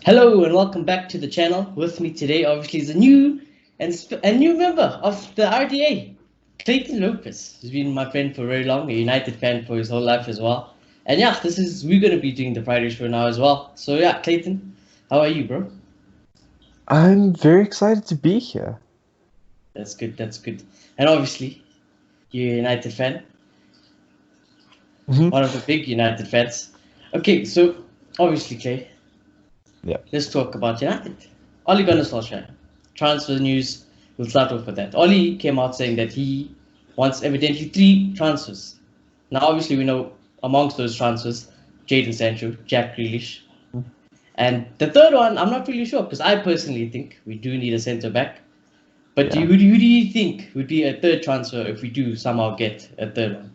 Hello and welcome back to the channel. With me today, obviously, is a new member of the RDA, Clayton Lopez, who's been my friend for very long, a United fan for his whole life as well. And yeah, we're gonna be doing the Friday show now as well. So yeah, Clayton, how are you, bro? I'm very excited to be here. That's good. That's good. And obviously, you're a United fan, Hmm. one of the big United fans. Okay, so obviously, Clay, Yeah. let's talk about United. Ole Gunnar Solskjaer. Transfer news. We'll start off with that. Ole came out saying that he wants evidently 3 transfers. Now, obviously, we know amongst those transfers, Jadon Sancho, Jack Grealish, and the third one, I'm not really sure because I personally think we do need a centre back. But Yeah. who do you think would be a third transfer if we do somehow get a third one?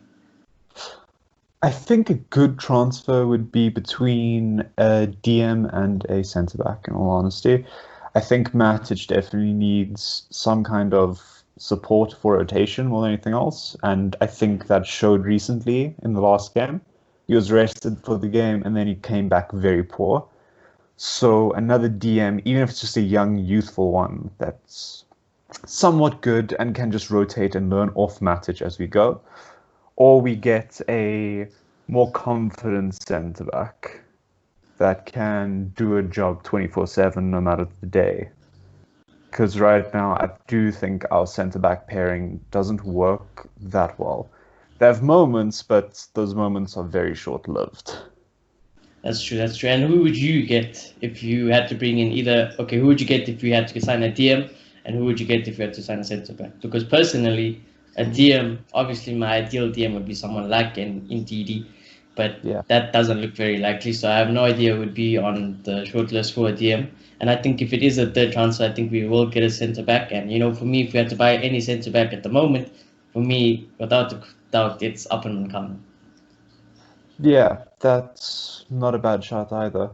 I think a good transfer would be between a DM and a centre back, in all honesty. I think Matic definitely needs some kind of support for rotation more than anything else, and I think that showed recently in the last game. He was rested for the game and then he came back very poor. So another DM, even if it's just a young, youthful one, that's somewhat good and can just rotate and learn off Matic as we go, or we get a more confident centre back that can do a job 24/7 no matter the day. Because right now, I do think our centre back pairing doesn't work that well. They have moments, but those moments are very short lived. That's true. That's true. And who would you get if you had to bring in either? Okay, who would you get if you had to sign a DM, and who would you get if you had to sign a centre back? Because personally, a DM, obviously, my ideal DM would be someone like an Ndidi, but Yeah. that doesn't look very likely. So I have no idea who would be on the shortlist for a DM. And I think if it is a third transfer, I think we will get a centre back. And for me, if we had to buy any centre back at the moment, for me, without a doubt, it's up and coming. Yeah, that's not a bad shot either.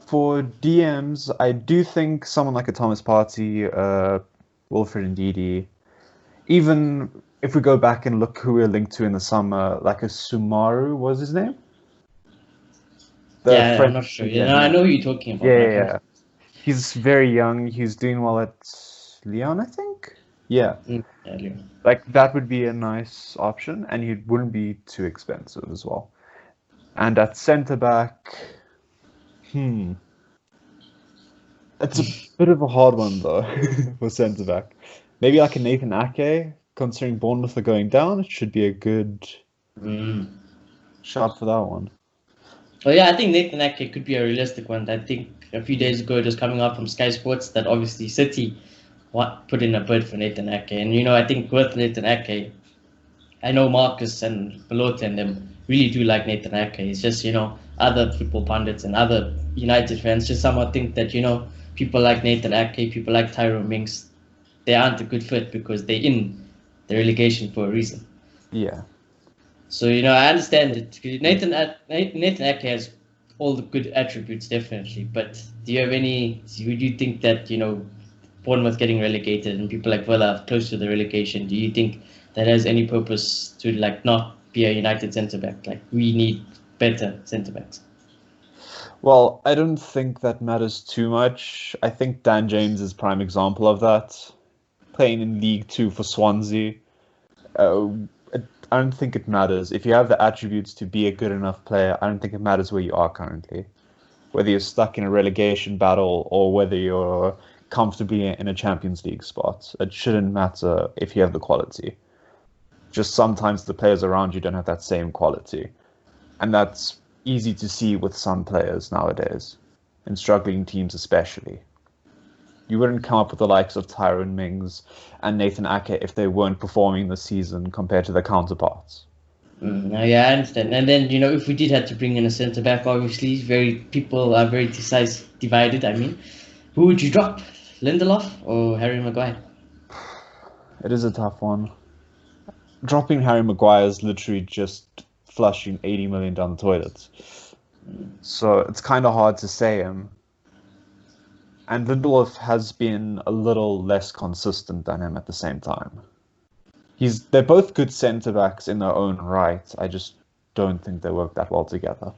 For DMs, I do think someone like a Thomas Partey, Wilfred Ndidi, even if we go back and look who we're linked to in the summer, like a Sumaru was his name? The Yeah, I'm French not sure. DM, I yeah. know who you're talking about, Yeah, but I yeah, can't. yeah. He's very young. He's doing well at Lyon, I think. Yeah, Earlier. like that would be a nice option, and he wouldn't be too expensive as well. And at centre back, hmm, it's a bit of a hard one though for centre back. Maybe like a Nathan Ake, considering Bournemouth are going down, it should be a good Mm. shot for that one. Well, yeah, I think Nathan Ake could be a realistic one. I think a few Mhm. days ago it was coming out from Sky Sports that obviously City put in a bid for Nathan Ake. And, I think with Nathan Ake, I know Marcus and Pelota and them really do like Nathan Ake. It's just, other football pundits and other United fans just somehow think that, people like Nathan Ake, people like Tyrone Mings, they aren't a good fit because they're in the relegation for a reason. Yeah. So I understand it. Nathan Ake has all the good attributes, definitely. But do you have any? Would you think that Bournemouth getting relegated and people like Villa are close to the relegation? Do you think that has any purpose to not be a United centre back? Like we need better centre backs. Well, I don't think that matters too much. I think Dan James is prime example of that. Playing in League Two for Swansea. Uh, I don't think it matters. If you have the attributes to be a good enough player, I don't think it matters where you are currently. Whether you're stuck in a relegation battle or whether you're comfortably in a Champions League spot. It shouldn't matter if you have the quality. Just sometimes the players around you don't have that same quality. And that's easy to see with some players nowadays, in struggling teams especially. You wouldn't come up with the likes of Tyrone Mings and Nathan Ake if they weren't performing this season compared to their counterparts. No, yeah, I understand. And then if we did have to bring in a centre back, obviously, very people are very divided. I mean, who would you drop, Lindelof or Harry Maguire? It is a tough one. Dropping Harry Maguire is literally just flushing 80 million down the toilet. So it's kind of hard to say him. And Lindelof has been a little less consistent than him at the same time. They're both good centre backs in their own right. I just don't think they work that well together.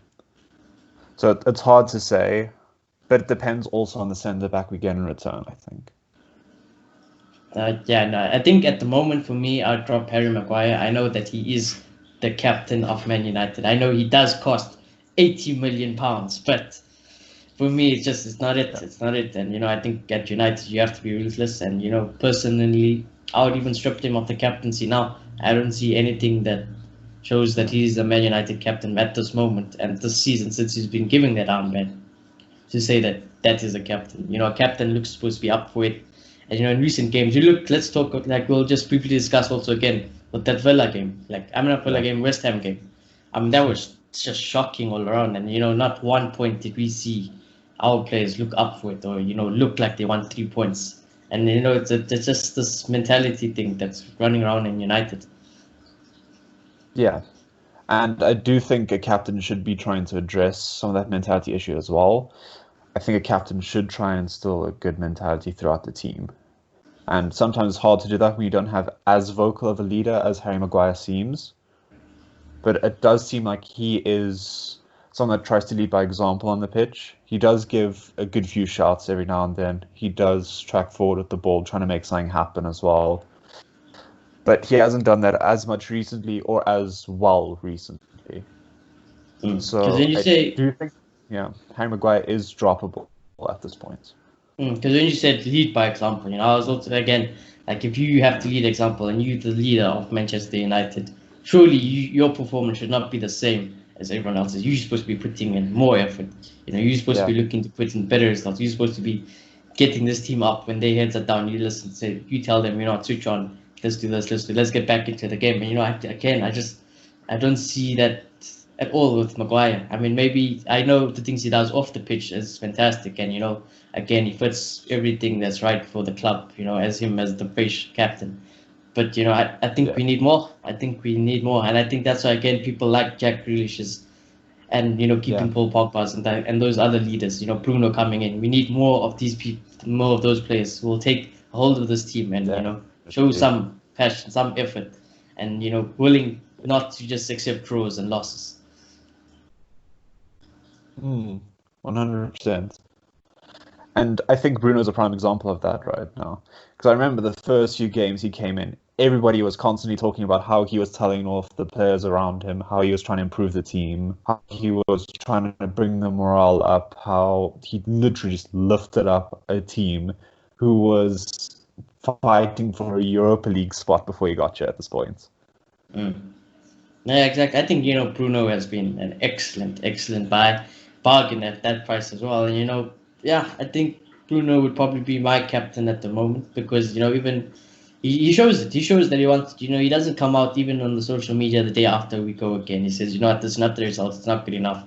So it's hard to say. But it depends also on the centre back we get in return, I think. Yeah, no, I think at the moment for me, I'd drop Harry Maguire. I know that he is the captain of Man United. I know he does cost £80 million, but for me, it's not it. Yeah. It's not it. And I think at United you have to be ruthless. And personally, I would even strip him of the captaincy now. I don't see anything that shows that he's the Man United captain at this moment and this season, since he's been giving that armband, to say that that is a captain. A captain looks supposed to be up for it. And in recent games, let's talk, like, we'll just briefly discuss also again with that Villa game, like, I mean, not Villa game, West Ham game. I mean, that was just shocking all around. And, not one point did we see our players look up for it or, look like they want 3 points. And, it's just this mentality thing that's running around in United. Yeah. And I do think a captain should be trying to address some of that mentality issue as well. I think a captain should try and instill a good mentality throughout the team. And sometimes it's hard to do that when you don't have as vocal of a leader as Harry Maguire seems. But it does seem like he is someone that tries to lead by example on the pitch. He does give a good few shots every now and then. He does track forward with the ball, trying to make something happen as well. But he hasn't done that as much recently or as well recently. So then you say, do you think, Harry Maguire is droppable at this point? Because when you said lead by example, I was also, again, like, if you have to lead example and you're the leader of Manchester United, surely your performance should not be the same as everyone else's. You're supposed to be putting in more effort. You're supposed to be looking to put in better results. You're supposed to be getting this team up when their heads are down. You listen, say, you tell them, switch on, let's do this, let's get back into the game. And I don't see that at all with Maguire. I mean, maybe I know the things he does off the pitch is fantastic, and again, he fits everything that's right for the club. As him as the base captain. But I think we need more. I think we need more, and I think that's why, again, people like Jack Grealish's and keeping Paul Pogba's and those other leaders. Bruno coming in. We need more of these people, more of those players who will take hold of this team and show some passion, some effort, and willing not to just accept draws and losses. 100%. And I think Bruno's a prime example of that right now. Because I remember the first few games he came in, everybody was constantly talking about how he was telling off the players around him, how he was trying to improve the team, how he was trying to bring the morale up, how he literally just lifted up a team who was fighting for a Europa League spot before he got here at this point. Yeah, exactly. I think Bruno has been an excellent bargain at that price as well. And I think Bruno would probably be my captain at the moment because even he shows it. He shows that he wants. He doesn't come out even on the social media the day after we go again. He says, what, this is not the result. It's not good enough.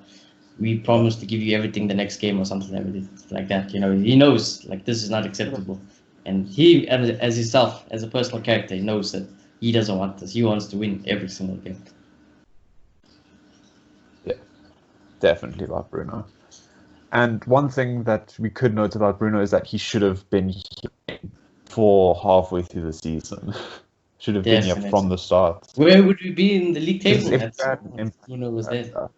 We promise to give you everything the next game or something like that. He knows like this is not acceptable, and he, as himself, as a personal character, he knows that he doesn't want this. He wants to win every single game. Yeah, definitely about Bruno. And one thing that we could note about Bruno is that he should have been here for halfway through the season. Should have been here from the start. Where would we be in the league table if Bruno was there?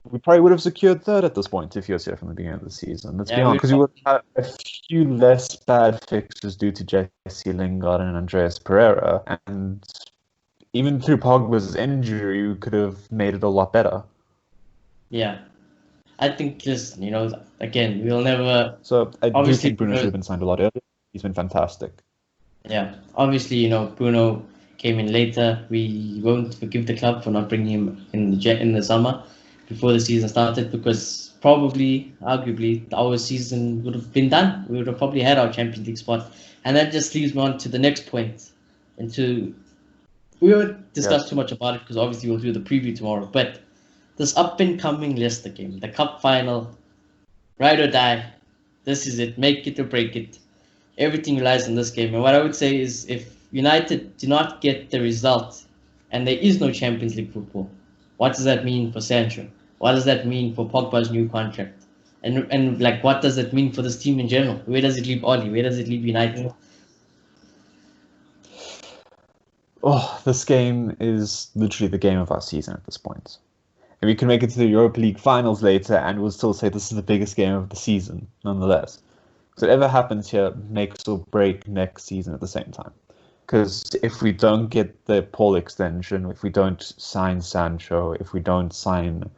We probably would have secured third at this point if he was here from the beginning of the season. Let's be honest, because we would have had a few less bad fixtures due to Jesse Lingard and Andreas Pereira. And even through Pogba's injury, we could have made it a lot better. Yeah. I think just, again, we'll never... So I do think Bruno should have been signed a lot earlier. He's been fantastic. Yeah. Obviously, Bruno came in later. We won't forgive the club for not bringing him in the summer before the season started because arguably, our season would have been done. We would have probably had our Champions League spot. And that just leads me on to the next point. We won't discuss too much about it because obviously we'll do the preview tomorrow. But this up-and-coming Leicester game, the cup final, ride or die, this is it, make it or break it. Everything relies on this game. And what I would say is if United do not get the result and there is no Champions League football, what does that mean for Sancho? What does that mean for Pogba's new contract? And what does that mean for this team in general? Where does it leave Oli? Where does it leave United? Oh, this game is literally the game of our season at this point. And we can make it to the Europa League finals later, and we'll still say this is the biggest game of the season, nonetheless. So whatever happens here makes or break next season at the same time. Because if we don't get the Paul extension, if we don't sign Sancho, if we don't sign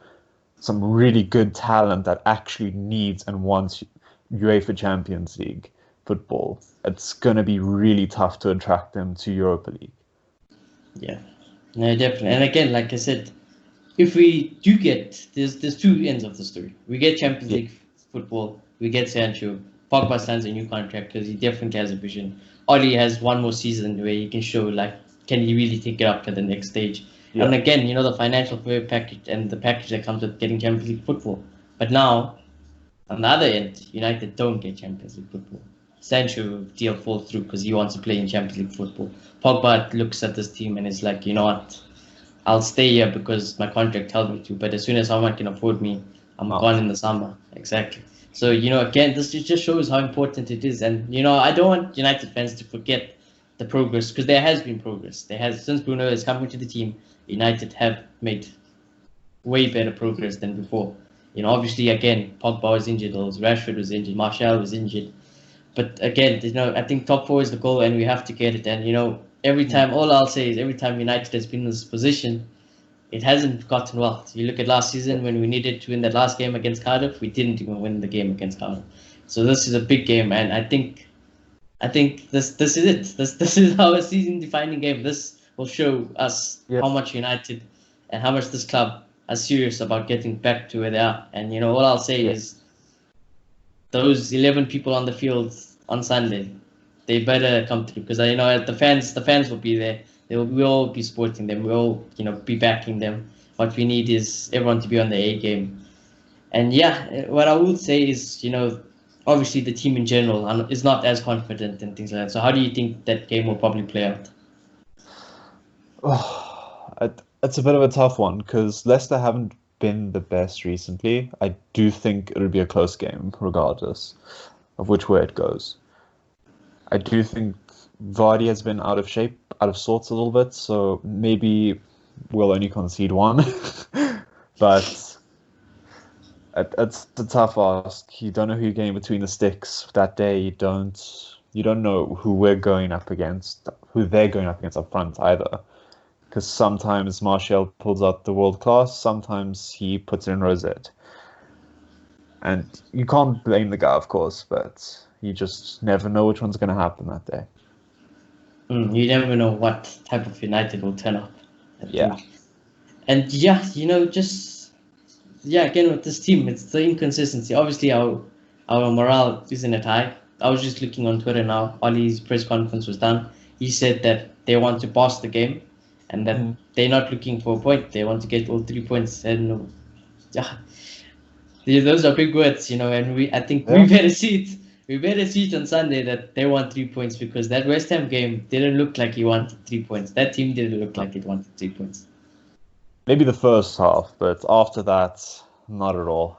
some really good talent that actually needs and wants UEFA Champions League football, it's going to be really tough to attract them to Europa League. Yeah, no, definitely. And again, like I said, if we do get, there's two ends of the story. We get Champions League football, we get Sancho. Pogba signs a new contract because he definitely has a vision. Oli has one more season where he can show, like, can he really take it up to the next stage? Yeah. And again, the financial fair package and the package that comes with getting Champions League football. But now, on the other end, United don't get Champions League football. Sancho deal falls through because he wants to play in Champions League football. Pogba looks at this team and is like, you know what? I'll stay here because my contract tells me to. But as soon as someone can afford me, I'm gone in the summer. Exactly. So, again, this just shows how important it is. And, I don't want United fans to forget the progress because there has been progress. Since Bruno has come into the team, United have made way better progress than before. Obviously, again, Pogba was injured, Rashford was injured, Martial was injured. But again, I think top four is the goal and we have to get it. And, every time, all I'll say is every time United has been in this position, it hasn't gotten well. You look at last season when we needed to win that last game against Cardiff, we didn't even win the game against Cardiff. So this is a big game, and I think this is it. This is our season-defining game. This will show us how much United and how much this club are serious about getting back to where they are. And all I'll say is those 11 people on the field on Sunday, they better come through because I know the fans will be there. We'll all be supporting them. We'll be backing them. What we need is everyone to be on the A game. And what I would say is, obviously the team in general is not as confident and things like that. So how do you think that game will probably play out? Oh, it's a bit of a tough one because Leicester haven't been the best recently. I do think it'll be a close game regardless of which way it goes. I do think Vardy has been out of shape, out of sorts a little bit, so maybe we'll only concede one. But it's a tough ask. You don't know who you're getting between the sticks that day. You don't know who we're going up against, who they're going up against up front either. Because sometimes Martial pulls out the world class, sometimes he puts in Rosette. And you can't blame the guy, of course, but you just never know which one's going to happen that day. You never know what type of United will turn up. Yeah. And again with this team, it's the inconsistency. Obviously, our morale isn't at high. I was just looking on Twitter now. Ollie's press conference was done. He said that they want to pass the game and that they're not looking for a point. They want to get all 3 points. And those are big words, and I think we better see it. We better see it on Sunday that they want 3 points because that West Ham game didn't look like he wanted 3 points. That team didn't look like it wanted 3 points. Maybe the first half, but after that, not at all.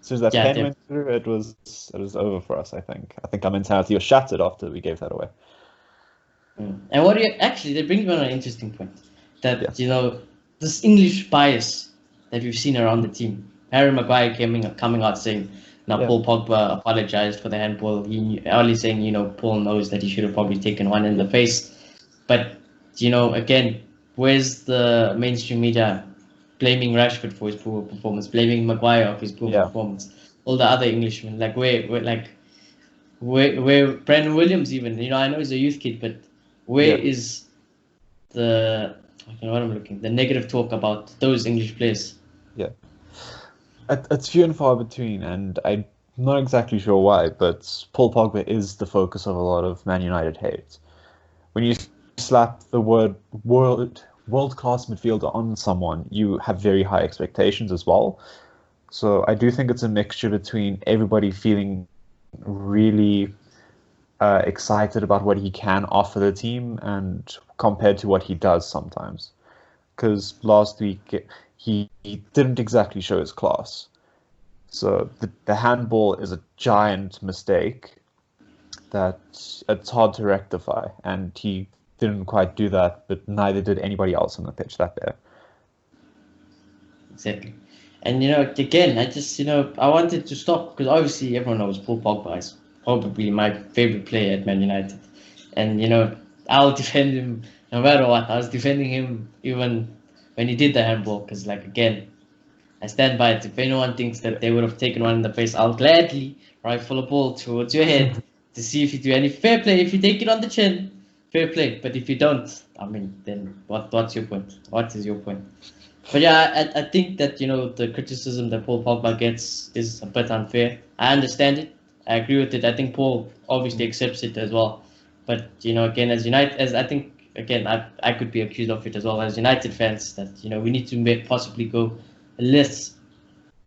As soon as that pen went through, it was over for us, I think. I think our mentality was shattered after we gave that away. And that brings me on an interesting point. That, this English bias that we've seen around the team. Harry Maguire coming out saying, Paul Pogba apologized for the handball. Only saying, Paul knows that he should have probably taken one in the face. But, again, where's the mainstream media blaming Rashford for his poor performance, blaming Maguire for his poor performance? All the other Englishmen, where Brandon Williams even, I know he's a youth kid, but where is the negative talk about those English players? Yeah. It's few and far between, and I'm not exactly sure why, but Paul Pogba is the focus of a lot of Man United hate. When you slap the word world-class midfielder on someone, you have very high expectations as well. So I do think it's a mixture between everybody feeling really excited about what he can offer the team and compared to what he does sometimes. Because last week he didn't exactly show his class. So the handball is a giant mistake that it's hard to rectify, and he didn't quite do that, but neither did anybody else on the pitch that day. exactly. And again, I just I wanted to stop because obviously everyone knows Paul Pogba is probably my favorite player at Man United, and I'll defend him no matter what. I was defending him even when he did the handball because, like, again, I stand by it. If anyone thinks that they would have taken one in the face, I'll gladly rifle a ball towards your head to see if you do any fair play. If you take it on the chin, fair play. But if you don't, I mean, then what's your point? What is your point? But yeah, I think that the criticism that Paul Pogba gets is a bit unfair. I understand it. I agree with it. I think Paul obviously accepts it as well. But again, as I think again, I could be accused of it as well as United fans that we need to possibly go a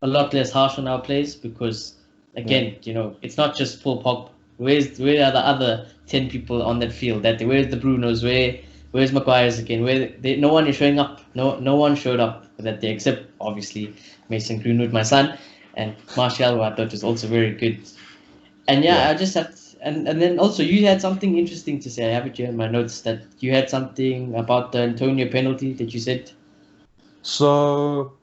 lot less harsh on our players because again, it's not just Paul Pogba. Where are the other 10 people on that field? Where's the Brunos? Where's Maguire's again? No one is showing up. No one showed up that day except obviously Mason Greenwood, my son, and Martial, who I thought was also very good. And I just have and then also you had something interesting to say. I have it here in my notes that you had something about the Antonio penalty that you said. So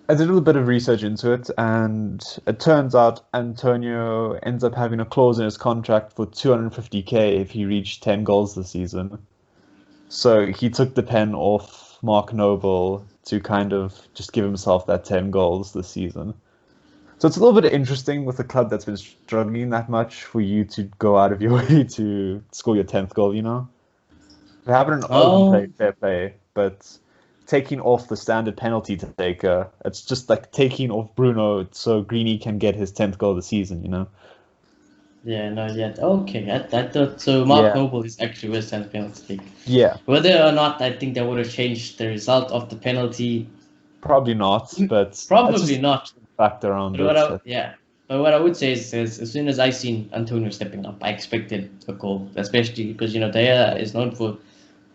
I did a little bit of research into it, and it turns out Antonio ends up having a clause in his contract for 250k if he reached 10 goals this season. So he took the pen off Mark Noble to kind of just give himself that 10 goals this season. So it's a little bit interesting with a club that's been struggling that much for you to go out of your way to score your 10th goal, They have an open play, fair play, but taking off the standard penalty taker, it's just like taking off Bruno so Greeny can get his 10th goal of the season, Yeah, no, yeah. Okay, I thought so. Mark Noble is actually West Ham's penalty taker. Yeah. Whether or not I think that would have changed the result of the penalty. Probably not, but probably not. Fact around but but what I would say is as soon as I seen Antonio stepping up, I expected a goal, especially because De Gea is known for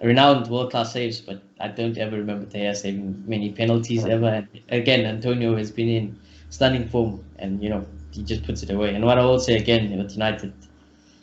renowned world-class saves, but I don't ever remember De Gea saving many penalties ever. And again, Antonio has been in stunning form, and he just puts it away. And what I will say again with United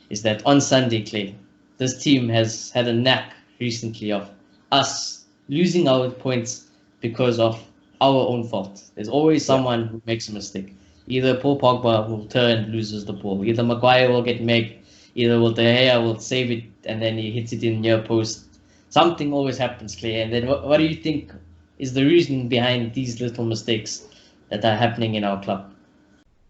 is that on Sunday, Clay, this team has had a knack recently of us losing our points because of our own fault. There's always someone who makes a mistake. Either Paul Pogba will turn, loses the ball. Either Maguire will get megged. Either De Gea will save it and then he hits it in near post. Something always happens, Clay. And then what do you think is the reason behind these little mistakes that are happening in our club?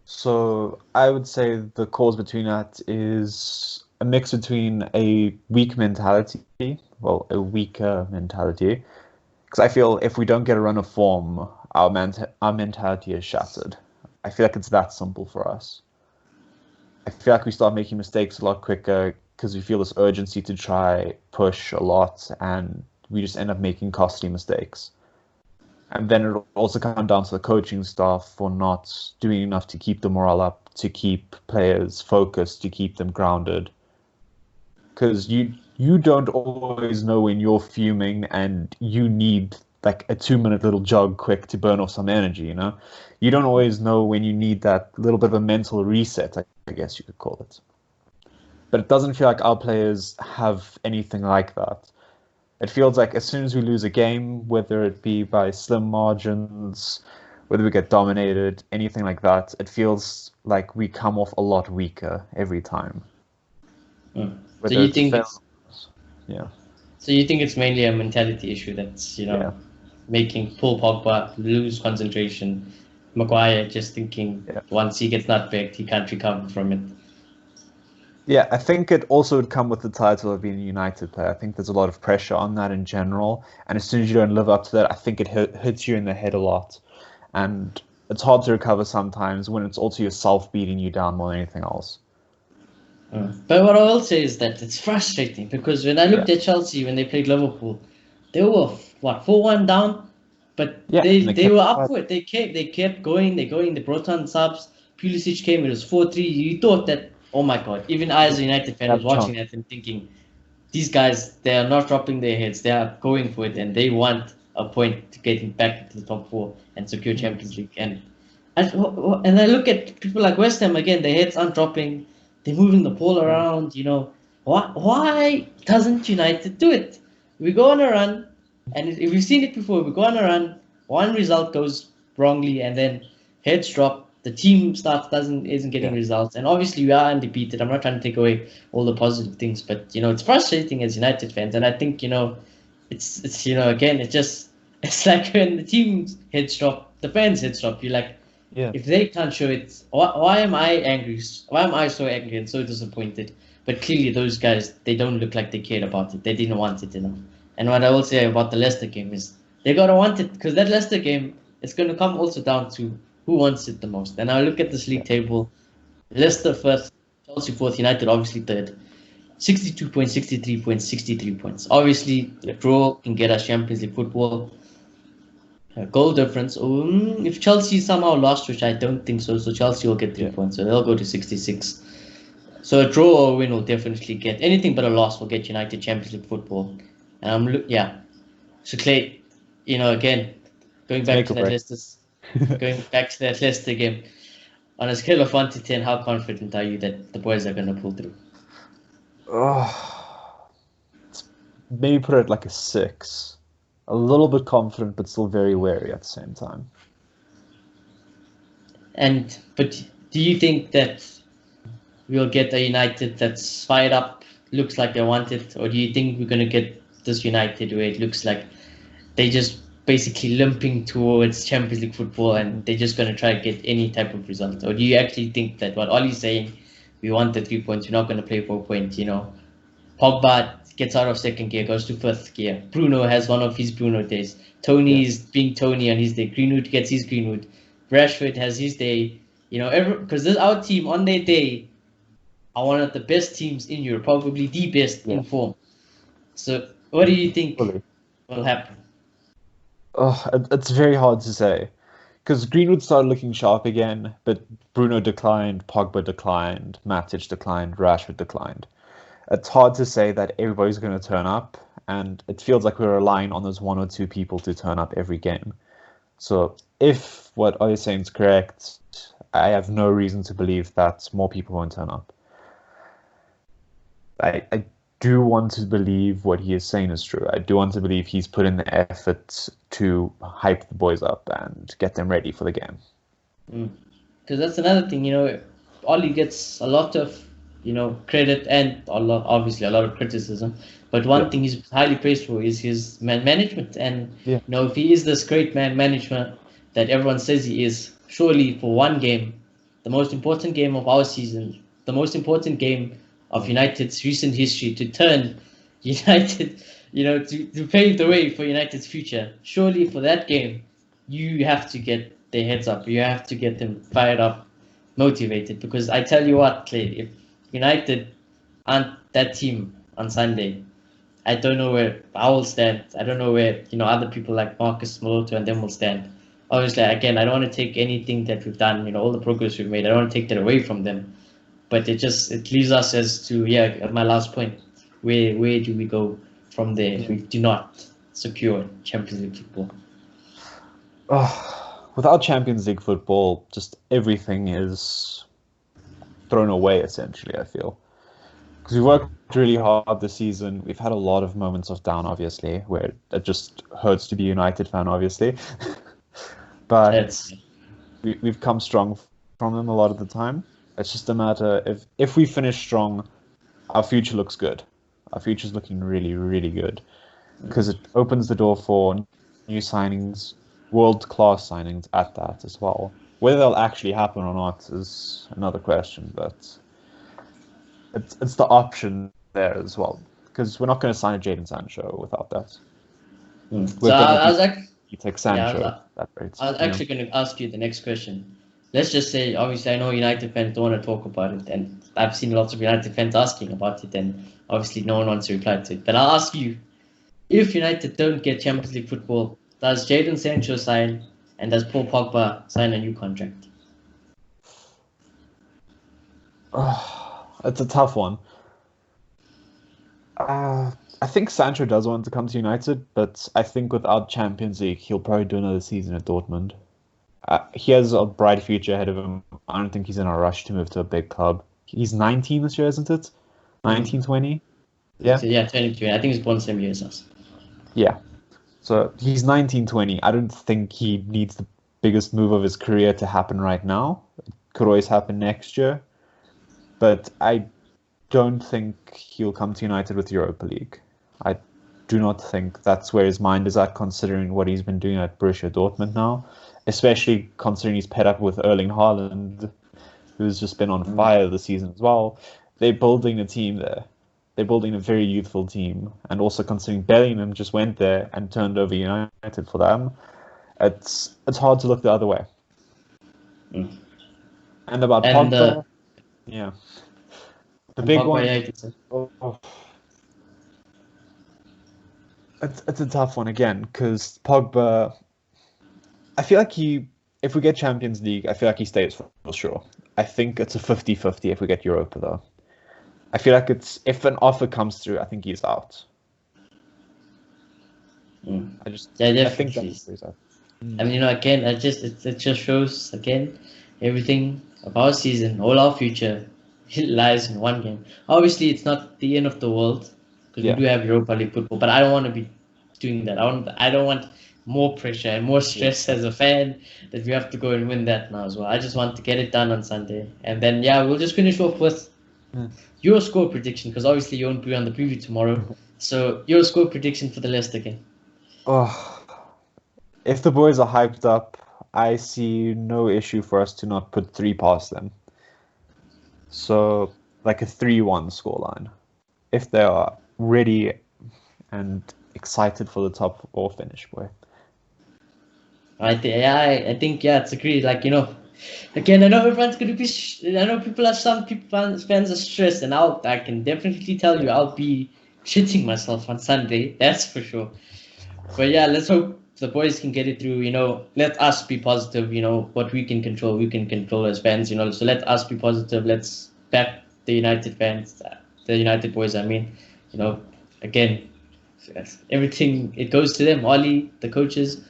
So I would say the cause between that is a mix between a weak mentality, a weaker mentality. Because I feel if we don't get a run of form, our mentality is shattered. I feel like it's that simple for us. I feel like we start making mistakes a lot quicker because we feel this urgency to try push a lot, and we just end up making costly mistakes. And then it'll also come down to the coaching staff for not doing enough to keep the morale up, to keep players focused, to keep them grounded. Because you don't always know when you're fuming and you need like a 2-minute little jog quick to burn off some energy, You don't always know when you need that little bit of a mental reset, I guess you could call it. But it doesn't feel like our players have anything like that. It feels like as soon as we lose a game, whether it be by slim margins, whether we get dominated, anything like that, it feels like we come off a lot weaker every time. So you think So you think it's mainly a mentality issue that's making Paul Pogba lose concentration, Maguire just thinking once he gets nutbagged he can't recover from it. Yeah, I think it also would come with the title of being a United player. I think there's a lot of pressure on that in general, and as soon as you don't live up to that, I think it hits you in the head a lot, and it's hard to recover sometimes when it's also yourself beating you down more than anything else. But what I will say is that it's frustrating because when I looked at Chelsea when they played Liverpool, they were 4-1 down, but they were up for it. They kept going. They brought on subs. Pulisic came. It was 4-3. You thought that, oh my God! Even I as a United fan was watching that and thinking, these guys, they are not dropping their heads. They are going for it and they want a point to getting back into the top 4 and secure Champions League. And I look at people like West Ham again. Their heads aren't dropping. They're moving the ball around, Why doesn't United do it? We go on a run, and if we've seen it before, we go on a run, one result goes wrongly and then heads drop. The team isn't getting results, and obviously we are undefeated. I'm not trying to take away all the positive things, but it's frustrating as United fans, and I think it's again it's like when the team's heads drop, the fans heads drop. You're like, if they can't show it, why am I angry? Why am I so angry and so disappointed? But clearly those guys, they don't look like they cared about it. They didn't want it, And what I will say about the Leicester game is they gotta want it, because that Leicester game, it's gonna come also down to who wants it the most. And I look at this league table: Leicester first, Chelsea fourth, United obviously third. 62 points, 63 points, 63 points. Obviously, a draw can get us Champions League football. Goal difference. If Chelsea somehow lost, which I don't think so Chelsea will get 3 points, so they'll go to 66. So a draw or a win will definitely get anything but a loss will get United Champions League football. And So Clay, again, going back to that Leicester game, on a scale of 1 to 10, how confident are you that the boys are going to pull through? Maybe put it like a 6. A little bit confident, but still very wary at the same time. But do you think that we'll get a United that's fired up, looks like they want it, or do you think we're going to get this United where it looks like they just basically limping towards Champions League football and they're just going to try to get any type of result? Or do you actually think that what Ollie's saying, we want the 3 points, we're not going to play 4 points, Pogba gets out of second gear, goes to first gear. Bruno has one of his Bruno days. Tony is being Tony on his day. Greenwood gets his Greenwood. Rashford has his day. Because our team on their day are one of the best teams in Europe, probably the best in form. So what do you think will happen? It's very hard to say, because Greenwood started looking sharp again, but Bruno declined, Pogba declined, Matic declined, Rashford declined. It's hard to say that everybody's going to turn up, and it feels like we're relying on those 1 or 2 people to turn up every game. So if what I'm saying is correct, I have no reason to believe that more people won't turn up. I do want to believe what he is saying is true. I do want to believe he's put in the effort to hype the boys up and get them ready for the game. Because that's another thing, Ollie gets a lot of credit and obviously a lot of criticism. But one thing he's highly praised for is his man management. And if he is this great man management that everyone says he is, surely for one game, the most important game of our season, the most important game of United's recent history, to turn United, to pave the way for United's future, surely for that game, you have to get their heads up. You have to get them fired up, motivated. Because I tell you what, Clay, if United aren't that team on Sunday, I don't know where I will stand. I don't know where other people like Marcus Moloto and them will stand. Obviously, again, I don't want to take anything that we've done, all the progress we've made, I don't want to take that away from them. But it leaves us as to my last point. Where do we go from there if we do not secure Champions League football? Without Champions League football, just everything is thrown away, essentially, I feel. Because we worked really hard this season. We've had a lot of moments of down, obviously, where it just hurts to be a United fan, obviously. But we've come strong from them a lot of the time. It's just a matter if we finish strong, our future looks good. Our future's looking really, really good. Because it opens the door for new signings, world-class signings at that as well. Whether they'll actually happen or not is another question, but it's the option there as well. Because we're not going to sign a Jadon Sancho without that. So I was actually... You take Sancho. I was actually going to ask you the next question. Let's just say, obviously, I know United fans don't want to talk about it, and I've seen lots of United fans asking about it, and obviously no one wants to reply to it. But I'll ask you, if United don't get Champions League football, does Jadon Sancho sign, and does Paul Pogba sign a new contract? It's a tough one. I think Sancho does want to come to United, but I think without Champions League, he'll probably do another season at Dortmund. He has a bright future ahead of him. I don't think he's in a rush to move to a big club. He's 19 this year, isn't it? 19, 20? Yeah. So, 20. I think he's born the same year as us. Yeah. So he's 19, 20. I don't think he needs the biggest move of his career to happen right now. It could always happen next year. But I don't think he'll come to United with Europa League. I do not think that's where his mind is at, considering what he's been doing at Borussia Dortmund now, especially considering he's paired up with Erling Haaland, who's just been on fire this season as well. They're building a team there. They're building a very youthful team, and also considering Bellingham just went there and turned over United for them, it's hard to look the other way. Mm. And about And, Pogba, yeah, the big Pogba, one. yeah, you said. Oh, it's a tough one again because Pogba. I feel like if we get Champions League, I feel like he stays for sure. I think it's a 50-50 if we get Europa though. I feel like if an offer comes through, I think he's out. Mm. I think definitely. that's where he's out. I mean, again, it just shows again everything of our season, all our future, it lies in one game. Obviously, it's not the end of the world because we do have Europa League football, but I don't want to be doing that. I don't want more pressure and more stress as a fan that we have to go and win that now as well. I just want to get it done on Sunday, and then we'll just finish off with your score prediction because obviously you won't be on the preview tomorrow. So your score prediction for the Leicester game. Oh, if the boys are hyped up, I see no issue for us to not put 3 past them. So, like a 3-1 scoreline. If they are ready and excited for the top 4 finish, boy. I think it's agreed. Like, again, I know everyone's going to be. I know some people fans are stressed, and I can definitely tell you I'll be shitting myself on Sunday. That's for sure. But let's hope the boys can get it through. Let us be positive. What we can control as fans. So let us be positive. Let's back the United fans, the United boys. I mean, again, everything it goes to them. Ollie, the coaches.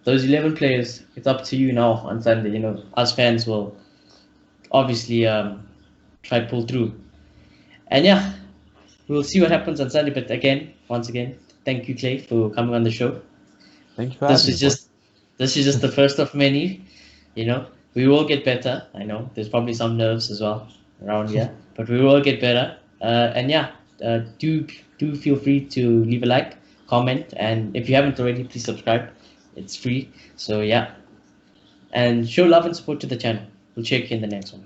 Those 11 players, it's up to you now on Sunday. Us fans will obviously try to pull through. And we'll see what happens on Sunday. But once again, thank you, Clay, for coming on the show. Thank you for having me. This is just the first of many. We will get better. I know there's probably some nerves as well around here, but we will get better. Do feel free to leave a like, comment, and if you haven't already, please subscribe. It's free. So and show love and support to the channel. We'll check you in the next one.